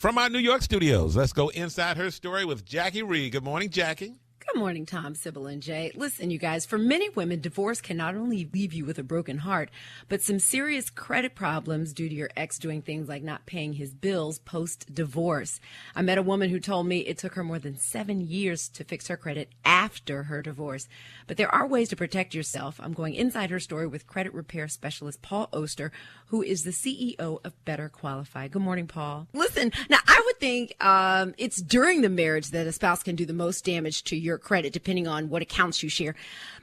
From our New York studios, let's go inside her story with Jackie Reed. Good morning, Jackie. Good morning, Tom, Sybil, and Jay. Listen, you guys, for many women, divorce can not only leave you with a broken heart, but some serious credit problems due to your ex doing things like not paying his bills post-divorce. I met a woman who told me it took her more than 7 years to fix her credit after her divorce. But there are ways to protect yourself. I'm going inside her story with credit repair specialist Paul Oster, who is the CEO of Better Qualified. Good morning, Paul. Listen, now I would think it's during the marriage that a spouse can do the most damage to your credit, depending on what accounts you share.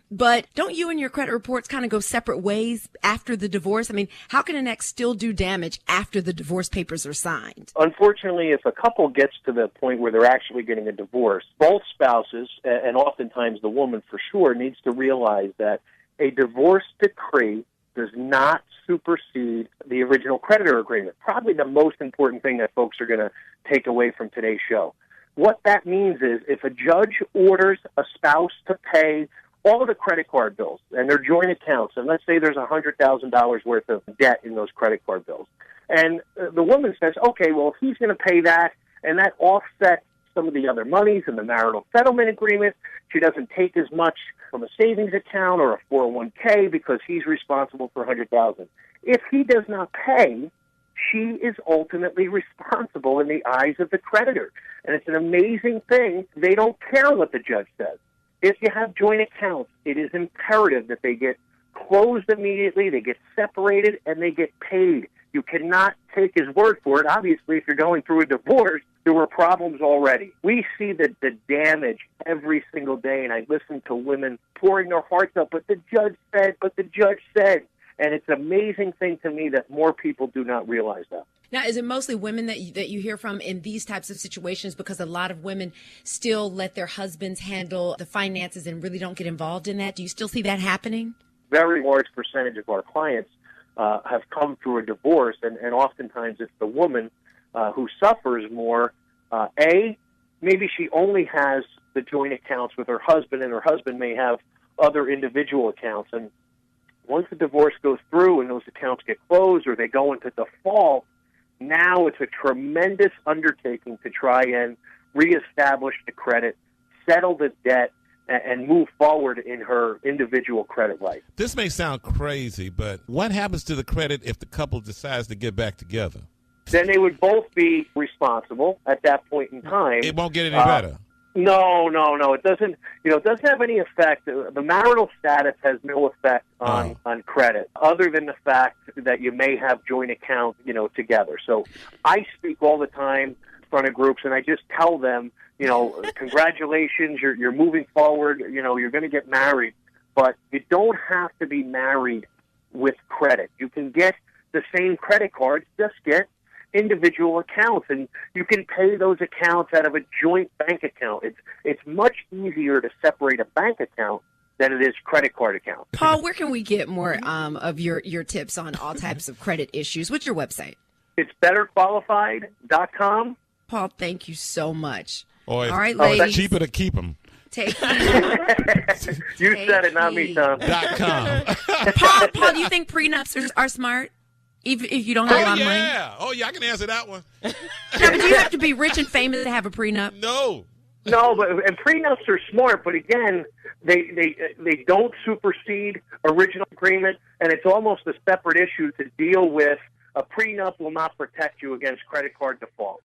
But don't you and your credit reports kind of go separate ways after the divorce? I mean, how can an ex still do damage after the divorce papers are signed? Unfortunately, if a couple gets to the point where they're actually getting a divorce, both spouses, and oftentimes the woman for sure, needs to realize that a divorce decree does not supersede the original creditor agreement. Probably the most important thing that folks are going to take away from today's show. What that means is if a judge orders a spouse to pay all of the credit card bills and their joint accounts, and let's say there's $100,000 worth of debt in those credit card bills, and the woman says, okay, well, if he's going to pay that, and that offsets some of the other monies in the marital settlement agreement, she doesn't take as much from a savings account or a 401k because he's responsible for $100,000. If he does not pay, she is ultimately responsible in the eyes of the creditor. And it's an amazing thing. They don't care what the judge says. If you have joint accounts, it is imperative that they get closed immediately, they get separated, and they get paid. You cannot take his word for it. Obviously, if you're going through a divorce, there were problems already. We see the damage every single day, and I listen to women pouring their hearts out, but the judge said. And it's an amazing thing to me that more people do not realize that. Now, is it mostly women that you hear from in these types of situations? Because a lot of women still let their husbands handle the finances and really don't get involved in that. Do you still see that happening? Very large percentage of our clients have come through a divorce, and oftentimes it's the woman who suffers more. Maybe she only has the joint accounts with her husband, and her husband may have other individual accounts. And once the divorce goes through and those accounts get closed or they go into default, now it's a tremendous undertaking to try and reestablish the credit, settle the debt, and move forward in her individual credit life. This may sound crazy, but what happens to the credit if the couple decides to get back together? Then they would both be responsible at that point in time. It won't get any better. No. It doesn't. It doesn't have any effect. The marital status has no effect on credit, other than the fact that you may have joint accounts, together. So I speak all the time in front of groups, and I just tell them, congratulations, you're moving forward. You're going to get married, but you don't have to be married with credit. You can get the same credit cards, just get individual accounts, and you can pay those accounts out of a joint bank account. It's much easier to separate a bank account than it is credit card account. Paul, where can we get more of your tips on all types of credit issues? What's your website? It's betterqualified.com. Paul, thank you so much. All right, ladies. It's cheaper to keep them. Take You said it, not me, Tom. .com. Paul, do you think prenups are smart? If you don't have a lot of money? Oh, yeah, I can answer that one. No, but do you have to be rich and famous to have a prenup? No, and prenups are smart, but again, they don't supersede original agreement, and it's almost a separate issue to deal with. A prenup will not protect you against credit card default.